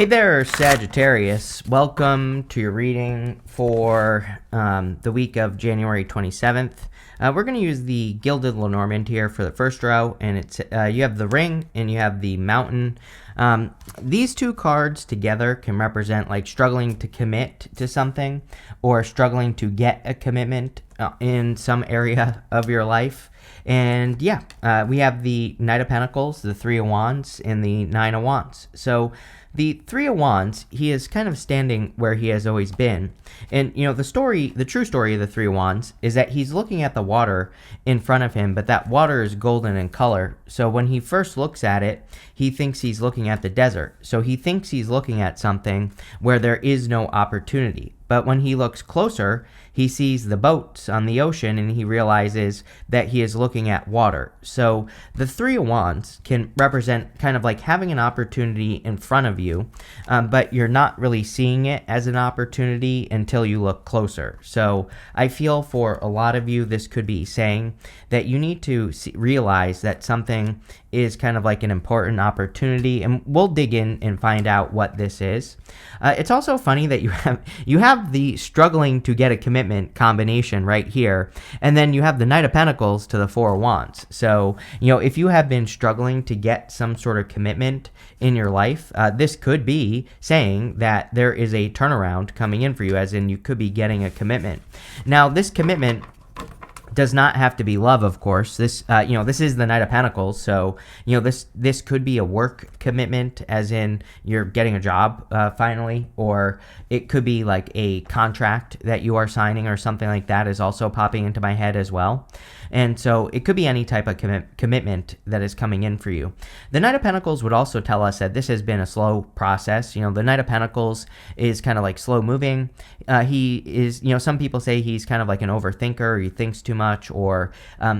Hey there, Sagittarius. Welcome to your reading for the week of January 27th. We're going to use the Gilded Lenormand here for the first row, and it's you have the ring and you have the mountain. These two cards together can represent like struggling to commit to something or struggling to get a commitment in some area of your life. And yeah, we have the Knight of Pentacles, the Three of Wands, and the Nine of Wands. So the Three of Wands, he is kind of standing where he has always been. And, you know, the true story of the Three of Wands is that he's looking at the water in front of him, but that water is golden in color. So when he first looks at it, he thinks he's looking at the desert. So he thinks he's looking at something where there is no opportunity. But when he looks closer, he sees the boats on the ocean and he realizes that he is looking at water. So the Three of Wands can represent kind of like having an opportunity in front of you, but you're not really seeing it as an opportunity until you look closer. So I feel for a lot of you, this could be saying that you need to realize that something is kind of like an important opportunity, and we'll dig in and find out what this is. It's also funny that you have the struggling to get a commitment combination right here, and then you have the Knight of Pentacles to the Four of Wands. So, you know, if you have been struggling to get some sort of commitment in your life, this could be saying that there is a turnaround coming in for you, as in you could be getting a commitment. Now, this commitment does not have to be love, of course. This, this is the Knight of Pentacles, so this could be a work commitment, as in you're getting a job finally, or it could be like a contract that you are signing or something like that is also popping into my head as well. And so it could be any type of commitment that is coming in for you. The Knight of Pentacles would also tell us that this has been a slow process. You know, the Knight of Pentacles is kind of like slow moving. He is, some people say he's kind of like an overthinker, or he thinks too much, or,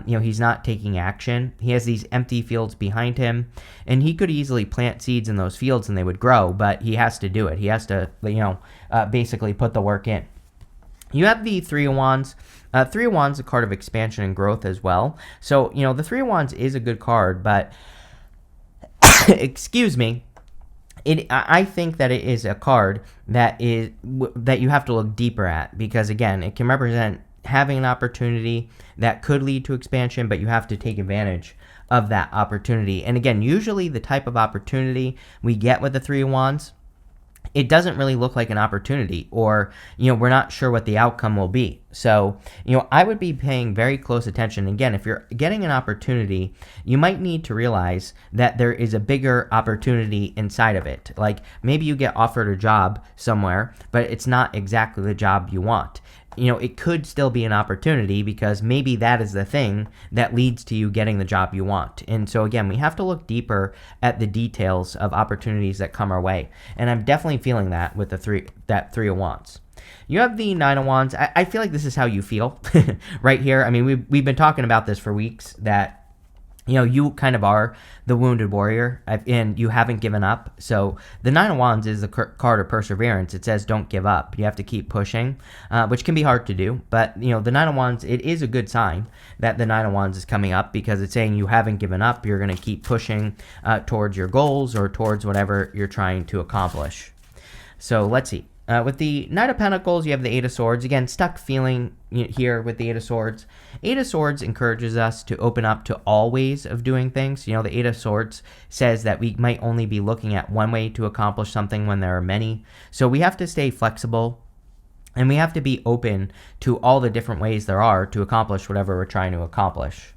he's not taking action. He has these empty fields behind him, and he could easily plant seeds in those fields and they would grow, but he has to do it. He has to, basically put the work in. You have the Three of Wands. Three of Wands is a card of expansion and growth as well. So, the Three of Wands is a good card, but excuse me, I think that it is a card that you have to look deeper at, because again, it can represent having an opportunity that could lead to expansion, but you have to take advantage of that opportunity. And again, usually the type of opportunity we get with the Three of Wands, it doesn't really look like an opportunity, or, we're not sure what the outcome will be. So, I would be paying very close attention. Again, if you're getting an opportunity, you might need to realize that there is a bigger opportunity inside of it. Like maybe you get offered a job somewhere, but it's not exactly the job you want. It could still be an opportunity, because maybe that is the thing that leads to you getting the job you want. And so again, we have to look deeper at the details of opportunities that come our way. And I'm definitely feeling that with that Three of Wands. You have the Nine of Wands. I feel like this is how you feel right here. I mean, we've been talking about this for weeks, that you kind of are the wounded warrior, and you haven't given up. So the Nine of Wands is the card of perseverance. It says don't give up. You have to keep pushing, which can be hard to do. But, the Nine of Wands, it is a good sign that the Nine of Wands is coming up, because it's saying you haven't given up. You're going to keep pushing towards your goals or towards whatever you're trying to accomplish. So let's see. With the Knight of Pentacles, you have the Eight of Swords. Again, stuck feeling here with the Eight of Swords. Eight of Swords encourages us to open up to all ways of doing things. The Eight of Swords says that we might only be looking at one way to accomplish something when there are many. So we have to stay flexible, and we have to be open to all the different ways there are to accomplish whatever we're trying to accomplish.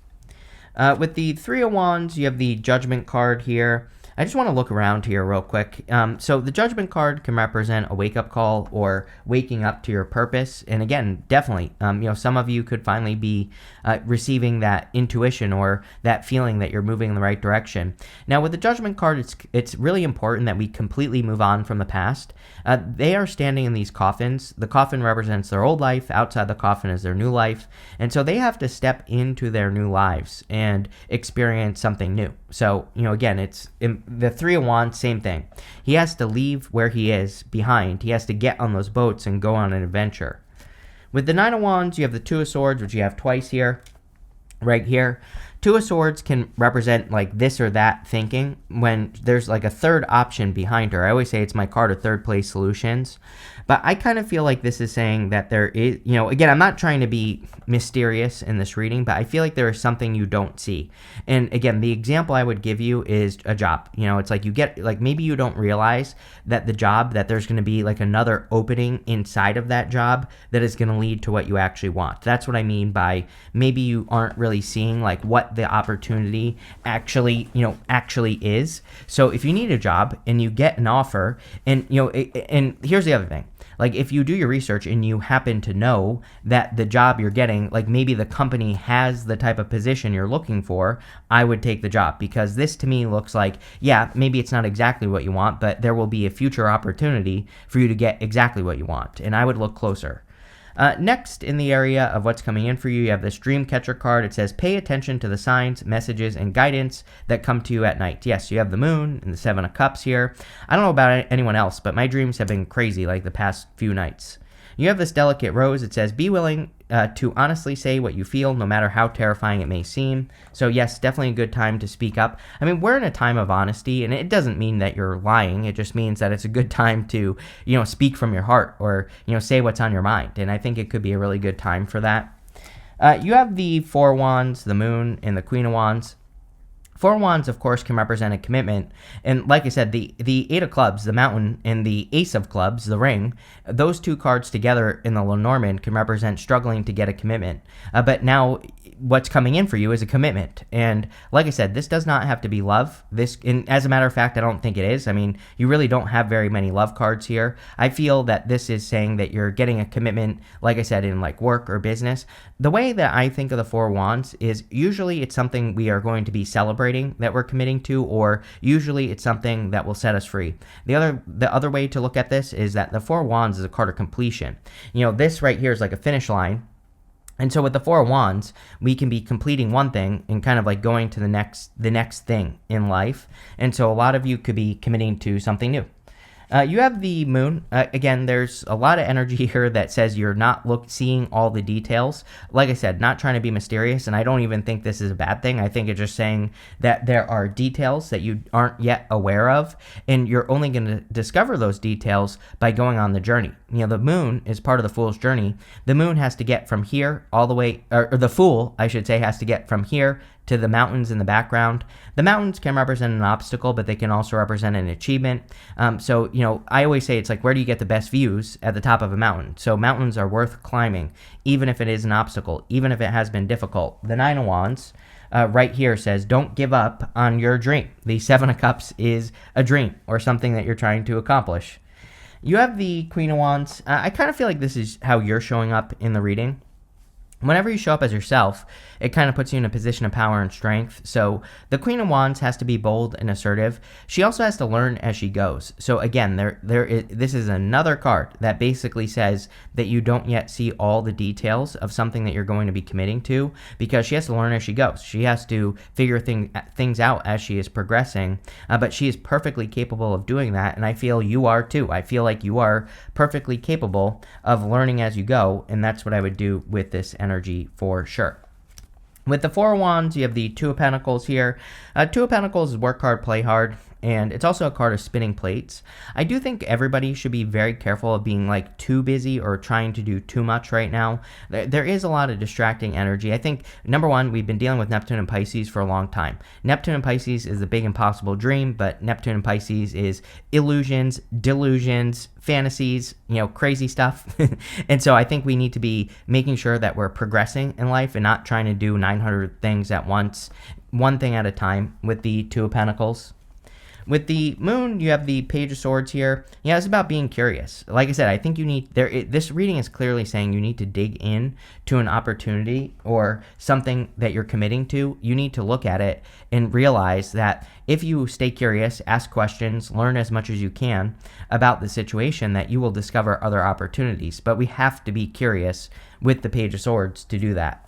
With the Three of Wands, you have the Judgment card here. I just want to look around here real quick. So the Judgment card can represent a wake-up call, or waking up to your purpose. And again, definitely, some of you could finally be receiving that intuition, or that feeling that you're moving in the right direction. Now, with the Judgment card, it's really important that we completely move on from the past. They are standing in these coffins. The coffin represents their old life. Outside the coffin is their new life. And so they have to step into their new lives and experience something new. So, again, it's the Three of Wands, same thing. He has to leave where he is behind. He has to get on those boats and go on an adventure. With the Nine of Wands, you have the Two of Swords, which you have twice here, right here. Two of Swords can represent like this or that thinking when there's like a third option behind her. I always say it's my card of third place solutions. But I kind of feel like this is saying that there is, again, I'm not trying to be mysterious in this reading, but I feel like there is something you don't see. And again, the example I would give you is a job. It's like you get, like maybe you don't realize that the job, that there's going to be like another opening inside of that job that is going to lead to what you actually want. That's what I mean by maybe you aren't really seeing like what the opportunity actually is. So if you need a job and you get an offer and, and here's the other thing. Like if you do your research and you happen to know that the job you're getting, like maybe the company has the type of position you're looking for, I would take the job, because this to me looks like, yeah, maybe it's not exactly what you want, but there will be a future opportunity for you to get exactly what you want. And I would look closer. Next, in the area of what's coming in for you, you have this Dream Catcher card. It says, pay attention to the signs, messages, and guidance that come to you at night. Yes, you have the Moon and the Seven of Cups here. I don't know about anyone else, but my dreams have been crazy like the past few nights. You have this Delicate Rose. It says, be willing to honestly say what you feel, no matter how terrifying it may seem. So yes, definitely a good time to speak up. I mean, we're in a time of honesty, and it doesn't mean that you're lying. It just means that it's a good time to, speak from your heart, or, say what's on your mind. And I think it could be a really good time for that. You have the Four of Wands, the Moon, and the Queen of Wands. Four Wands, of course, can represent a commitment. And like I said, the Eight of Clubs, the Mountain, and the Ace of Clubs, the Ring, those two cards together in the Lenormand can represent struggling to get a commitment. But now what's coming in for you is a commitment. And like I said, this does not have to be love. As a matter of fact, I don't think it is. I mean, you really don't have very many love cards here. I feel that this is saying that you're getting a commitment, like I said, in like work or business. The way that I think of the Four of Wands is usually it's something we are going to be celebrating that we're committing to, or usually it's something that will set us free. The other way to look at this is that the Four of Wands is a card of completion. This right here is like a finish line. And so with the Four of Wands, we can be completing one thing and kind of like going to the next thing in life. And so a lot of you could be committing to something new. You have the Moon. Again, there's a lot of energy here that says you're not seeing all the details. Like I said, not trying to be mysterious, and I don't even think this is a bad thing. I think it's just saying that there are details that you aren't yet aware of, and you're only going to discover those details by going on the journey. The Moon is part of the Fool's journey. The Moon has to get from here all the way, or the Fool, I should say, has to get from here to the mountains in the background. The mountains can represent an obstacle, but they can also represent an achievement. So, I always say it's like, where do you get the best views? At the top of a mountain. So mountains are worth climbing, even if it is an obstacle, even if it has been difficult. The Nine of Wands right here says, don't give up on your dream. The Seven of Cups is a dream or something that you're trying to accomplish. You have the Queen of Wands. I kind of feel like this is how you're showing up in the reading. Whenever you show up as yourself, it kind of puts you in a position of power and strength. So the Queen of Wands has to be bold and assertive. She also has to learn as she goes. So again, this is another card that basically says that you don't yet see all the details of something that you're going to be committing to, because she has to learn as she goes. She has to figure things out as she is progressing, but she is perfectly capable of doing that, and I feel you are too. I feel like you are perfectly capable of learning as you go, and that's what I would do with this energy for sure. With the Four of Wands, you have the Two of Pentacles here. Two of Pentacles is work hard, play hard, and it's also a card of spinning plates. I do think everybody should be very careful of being like too busy or trying to do too much right now. There is a lot of distracting energy. I think, number one, we've been dealing with Neptune and Pisces for a long time. Neptune and Pisces is the big impossible dream, but Neptune and Pisces is illusions, delusions, fantasies, crazy stuff. And so I think we need to be making sure that we're progressing in life and not trying to do 900 things at once, one thing at a time with the Two of Pentacles. With the Moon, you have the Page of Swords here. Yeah, it's about being curious. Like I said, I think you need this reading is clearly saying you need to dig in to an opportunity or something that you're committing to. You need to look at it and realize that if you stay curious, ask questions, learn as much as you can about the situation, that you will discover other opportunities. But we have to be curious with the Page of Swords to do that.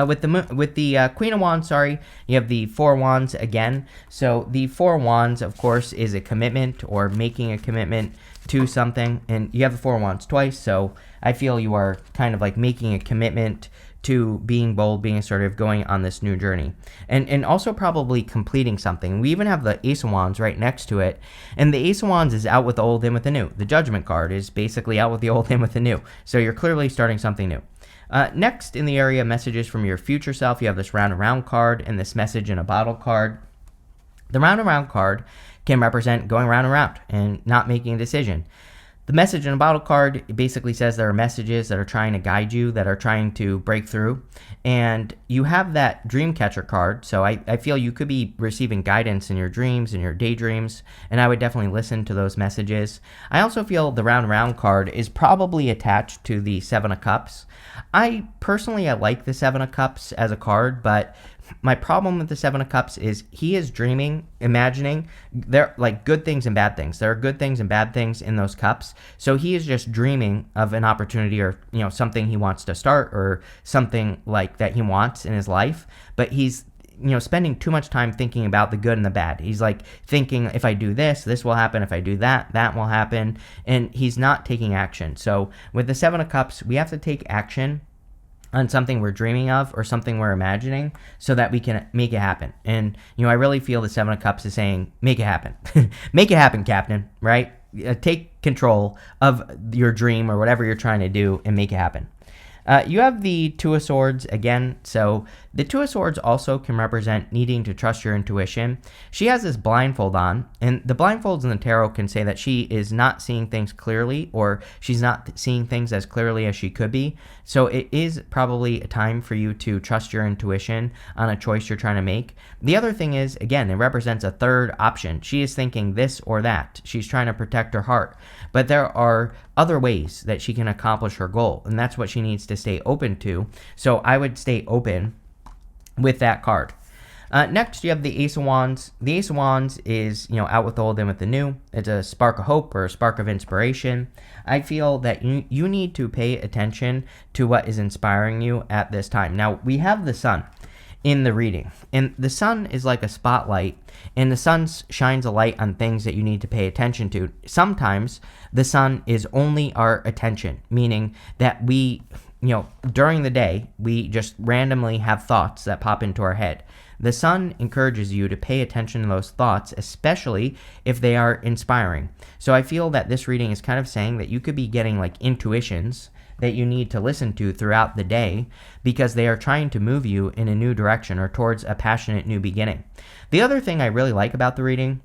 With the Queen of Wands, you have the Four of Wands again. So the Four of Wands, of course, is a commitment or making a commitment to something. And you have the Four of Wands twice, so I feel you are kind of like making a commitment to being bold, being assertive, going on this new journey, and also probably completing something. We even have the Ace of Wands right next to it, and the Ace of Wands is out with the old, in with the new. The Judgment card is basically out with the old, in with the new. So you're clearly starting something new. Next, in the area of messages from your future self, you have this round around card and this message in a bottle card. The round around card can represent going round and round and not making a decision. The message in a bottle card basically says there are messages that are trying to guide you, that are trying to break through. And you have that dream catcher card. So I feel you could be receiving guidance in your dreams, in your daydreams, and I would definitely listen to those messages. I also feel the round round card is probably attached to the Seven of Cups. I like the Seven of Cups as a card, but my problem with the Seven of Cups is he is dreaming, imagining. There like good things and bad things. There are good things and bad things in those cups. So he is just dreaming of an opportunity, or something he wants to start, or something like that he wants in his life. But he's spending too much time thinking about the good and the bad. He's like thinking, if I do this, this will happen. If I do that, that will happen. And he's not taking action. So with the Seven of Cups, we have to take action on something we're dreaming of or something we're imagining so that we can make it happen. And, I really feel the Seven of Cups is saying, make it happen. Make it happen, Captain, right? Take control of your dream or whatever you're trying to do and make it happen. You have the Two of Swords again. So the Two of Swords also can represent needing to trust your intuition. She has this blindfold on, and the blindfolds in the tarot can say that she is not seeing things clearly, or she's not seeing things as clearly as she could be. So it is probably a time for you to trust your intuition on a choice you're trying to make. The other thing is, again, it represents a third option. She is thinking this or that. She's trying to protect her heart. But there are other ways that she can accomplish her goal, and that's what she needs to stay open to. So I would stay open with that card. Next, you have the Ace of Wands. The Ace of Wands is, out with the old, in with the new. It's a spark of hope or a spark of inspiration. I feel that you need to pay attention to what is inspiring you at this time. Now, we have the sun in the reading, and the sun is like a spotlight, and the sun shines a light on things that you need to pay attention to. Sometimes the sun is only our attention, meaning that we, during the day, we just randomly have thoughts that pop into our head. The sun encourages you to pay attention to those thoughts, especially if they are inspiring. So I feel that this reading is kind of saying that you could be getting like intuitions that you need to listen to throughout the day because they are trying to move you in a new direction or towards a passionate new beginning. The other thing I really like about the reading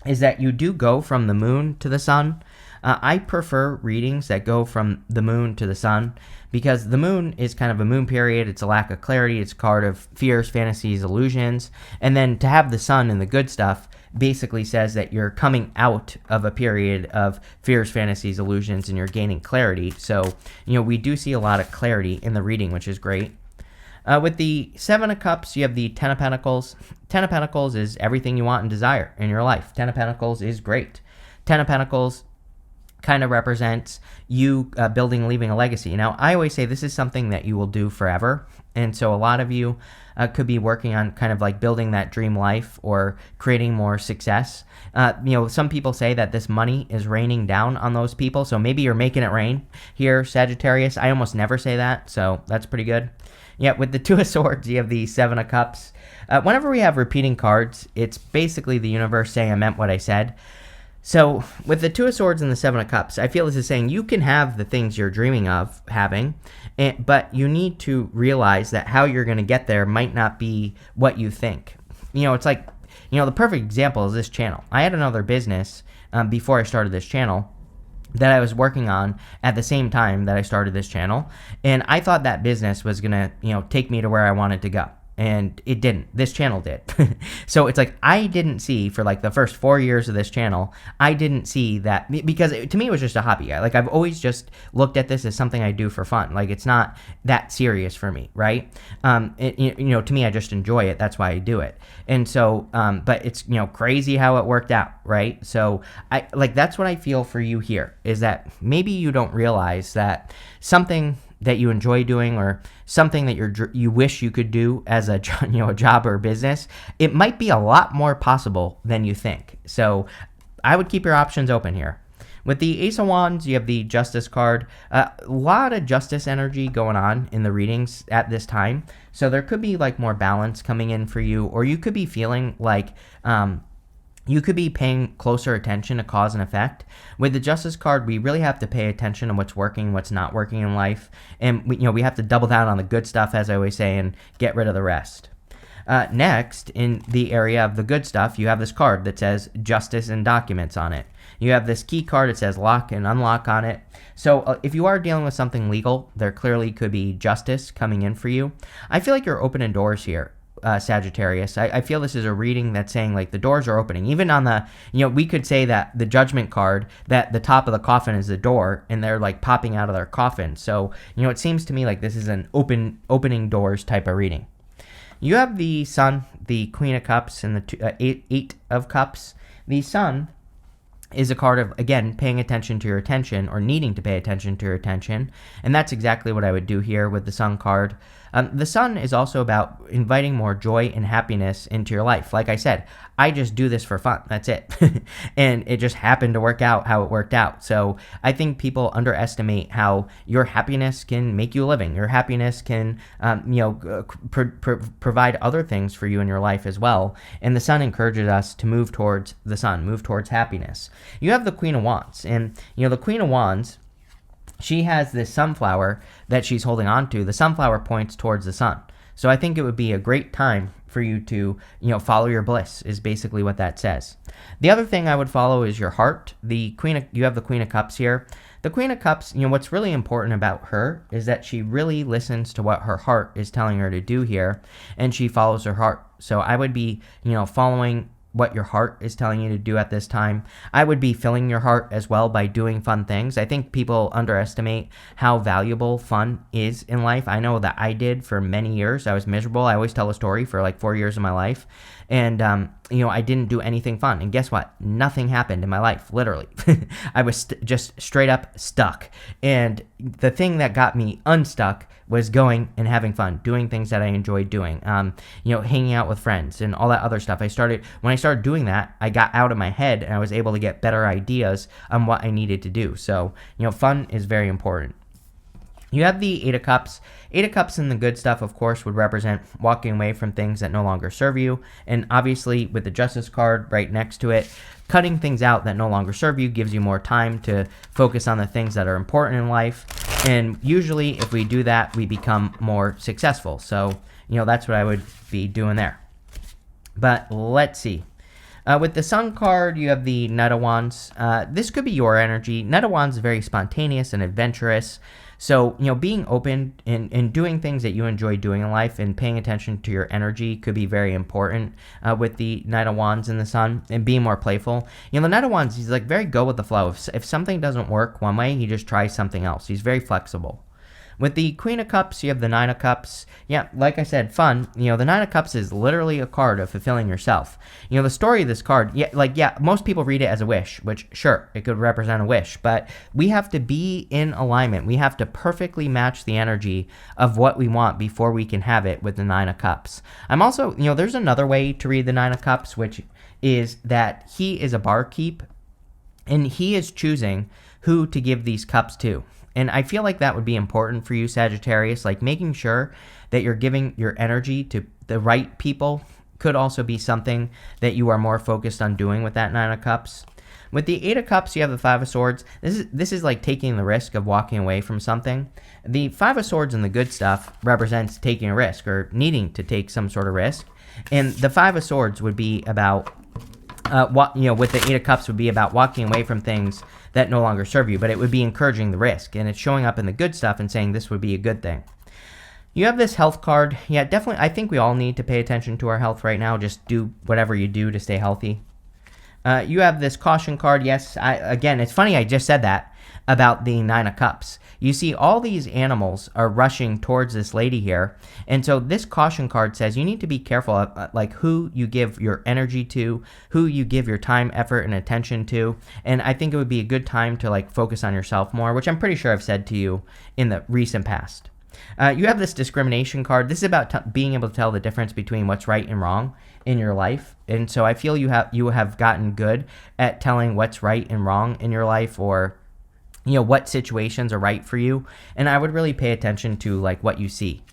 is that you do go from the moon to the sun. I prefer readings that go from the moon to the sun because the moon is kind of a moon period. It's a lack of clarity. It's a card of fears, fantasies, illusions. And then to have the sun and the good stuff basically says that you're coming out of a period of fears, fantasies, illusions, and you're gaining clarity. So, we do see a lot of clarity in the reading, which is great. With the Seven of Cups, you have the Ten of Pentacles. Ten of Pentacles is everything you want and desire in your life. Ten of Pentacles is great. Ten of Pentacles kind of represents you building and leaving a legacy. Now, I always say this is something that you will do forever. And so a lot of you could be working on kind of like building that dream life or creating more success. Some people say that this money is raining down on those people. So maybe you're making it rain here, Sagittarius. I almost never say that. So that's pretty good. Yeah, with the Two of Swords, you have the Seven of Cups. Whenever we have repeating cards, it's basically the universe saying I meant what I said. So with the Two of Swords and the Seven of Cups, I feel this is saying you can have the things you're dreaming of having, but you need to realize that how you're going to get there might not be what you think. It's like, the perfect example is this channel. I had another business before I started this channel that I was working on at the same time that I started this channel, and I thought that business was going to, take me to where I wanted to go. And it didn't. This channel did. So it's like I didn't see for like the first 4 years of this channel, I didn't see that because to me it was just a hobby. I've always just looked at this as something I do for fun. Like it's not that serious for me, right? To me I just enjoy it. That's why I do it. And so, but it's crazy how it worked out, right? So that's what I feel for you here is that maybe you don't realize that something that you enjoy doing or something that you wish you could do as a job or a business, it might be a lot more possible than you think. So I would keep your options open here. With the Ace of Wands, you have the Justice card. A lot of justice energy going on in the readings at this time. So there could be like more balance coming in for you, or you could be feeling like you could be paying closer attention to cause and effect. With the Justice card, we really have to pay attention to what's working, what's not working in life. And we have to double down on the good stuff, as I always say, and get rid of the rest. Next, in the area of the good stuff, you have this card that says Justice and Documents on it. You have this key card that says Lock and Unlock on it. So if you are dealing with something legal, there clearly could be justice coming in for you. I feel like you're opening doors here. Sagittarius. I feel this is a reading that's saying like the doors are opening. Even on the, we could say that the Judgment card, that the top of the coffin is the door and they're like popping out of their coffin. So, it seems to me like this is an opening doors type of reading. You have the Sun, the Queen of Cups, and the Eight of Cups. The Sun is a card of, again, paying attention to your attention or needing to pay attention to your attention. And that's exactly what I would do here with the Sun card. The Sun is also about inviting more joy and happiness into your life. Like I said, I just do this for fun. That's it. And it just happened to work out how it worked out. So I think people underestimate how your happiness can make you a living. Your happiness can, provide other things for you in your life as well. And the Sun encourages us to move towards the Sun, move towards happiness. You have the Queen of Wands. And, the Queen of Wands, she has this sunflower that she's holding on to. The sunflower points towards the sun. So I think it would be a great time for you to, follow your bliss is basically what that says. The other thing I would follow is your heart. You have the Queen of Cups here. The Queen of Cups, what's really important about her is that she really listens to what her heart is telling her to do here, and she follows her heart. So I would be, following what your heart is telling you to do at this time. I would be filling your heart as well by doing fun things. I think people underestimate how valuable fun is in life. I know that I did for many years. I was miserable. I always tell a story for like 4 years of my life. And, I didn't do anything fun. And guess what? Nothing happened in my life, literally. I was just straight up stuck. And the thing that got me unstuck was going and having fun, doing things that I enjoyed doing, hanging out with friends and all that other stuff. When I started doing that, I got out of my head and I was able to get better ideas on what I needed to do. So, fun is very important. You have the Eight of Cups. Eight of Cups in the good stuff, of course, would represent walking away from things that no longer serve you. And obviously, with the Justice card right next to it, cutting things out that no longer serve you gives you more time to focus on the things that are important in life. And usually, if we do that, we become more successful. So, that's what I would be doing there. But let's see. With the Sun card, you have the Knight of Wands. This could be your energy. Knight of Wands is very spontaneous and adventurous. So, being open and doing things that you enjoy doing in life and paying attention to your energy could be very important with the Knight of Wands and the Sun, and being more playful. The Knight of Wands, he's like very go with the flow. If something doesn't work one way, he just tries something else. He's very flexible. With the Queen of Cups, you have the Nine of Cups. Yeah, like I said, fun. The Nine of Cups is literally a card of fulfilling yourself. The story of this card, most people read it as a wish, which, sure, it could represent a wish, but we have to be in alignment. We have to perfectly match the energy of what we want before we can have it with the Nine of Cups. I'm also, there's another way to read the Nine of Cups, which is that he is a barkeep, and he is choosing who to give these cups to. And I feel like that would be important for you, Sagittarius, like making sure that you're giving your energy to the right people could also be something that you are more focused on doing with that Nine of Cups. With the Eight of Cups, you have the Five of Swords. This is like taking the risk of walking away from something. The Five of Swords in the good stuff represents taking a risk or needing to take some sort of risk. And the Five of Swords would be about with the Eight of Cups would be about walking away from things that no longer serve you, but it would be encouraging the risk, and it's showing up in the good stuff and saying this would be a good thing. You have this health card. Yeah, definitely, I think we all need to pay attention to our health right now. Just do whatever you do to stay healthy. You have this caution card. Yes, again, it's funny I just said that about the Nine of Cups. You see, all these animals are rushing towards this lady here, and so this caution card says you need to be careful of, like who you give your energy to, who you give your time, effort, and attention to, and I think it would be a good time to like focus on yourself more, which I'm pretty sure I've said to you in the recent past. You have this discrimination card. This is about being able to tell the difference between what's right and wrong in your life. And so I feel you have gotten good at telling what's right and wrong in your life, or what situations are right for you. And I would really pay attention to like what you see.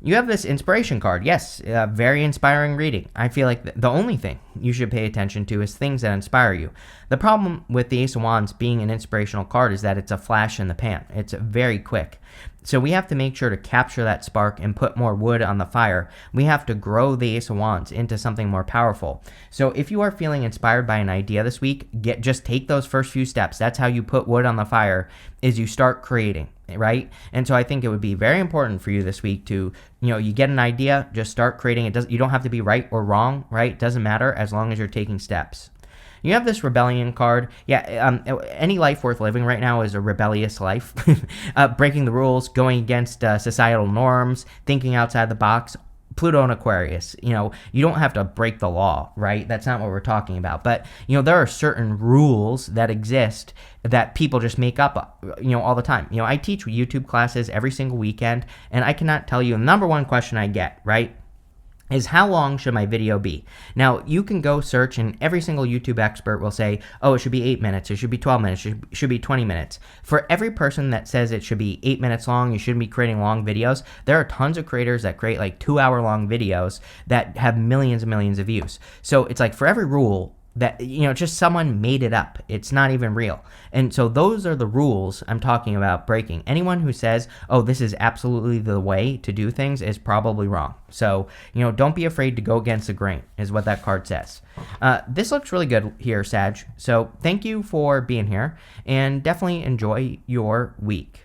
You have this inspiration card. Yes, very inspiring reading. I feel like the only thing you should pay attention to is things that inspire you. The problem with the Ace of Wands being an inspirational card is that it's a flash in the pan. It's very quick. So we have to make sure to capture that spark and put more wood on the fire. We have to grow the Ace of Wands into something more powerful. So if you are feeling inspired by an idea this week, just take those first few steps. That's how you put wood on the fire, is you start creating, right? And so I think it would be very important for you this week to, you get an idea, just start creating. You don't have to be right or wrong, right? It doesn't matter as long as you're taking steps. You have this rebellion card. Yeah, any life worth living right now is a rebellious life. Breaking the rules, going against societal norms, thinking outside the box. Pluto and Aquarius, you don't have to break the law, right? That's not what we're talking about. But, there are certain rules that exist that people just make up, all the time. I teach YouTube classes every single weekend, and I cannot tell you the number one question I get, right, is how long should my video be? Now, you can go search, and every single YouTube expert will say, oh, it should be 8 minutes, it should be 12 minutes, it should be 20 minutes. For every person that says it should be 8 minutes long, you shouldn't be creating long videos, there are tons of creators that create like 2-hour-long videos that have millions and millions of views. So it's like for every rule, that just someone made it up. It's not even real. And so those are the rules I'm talking about breaking. Anyone who says, oh, this is absolutely the way to do things is probably wrong. So don't be afraid to go against the grain, is what that card says. This looks really good here, Sag. So thank you for being here, and definitely enjoy your week.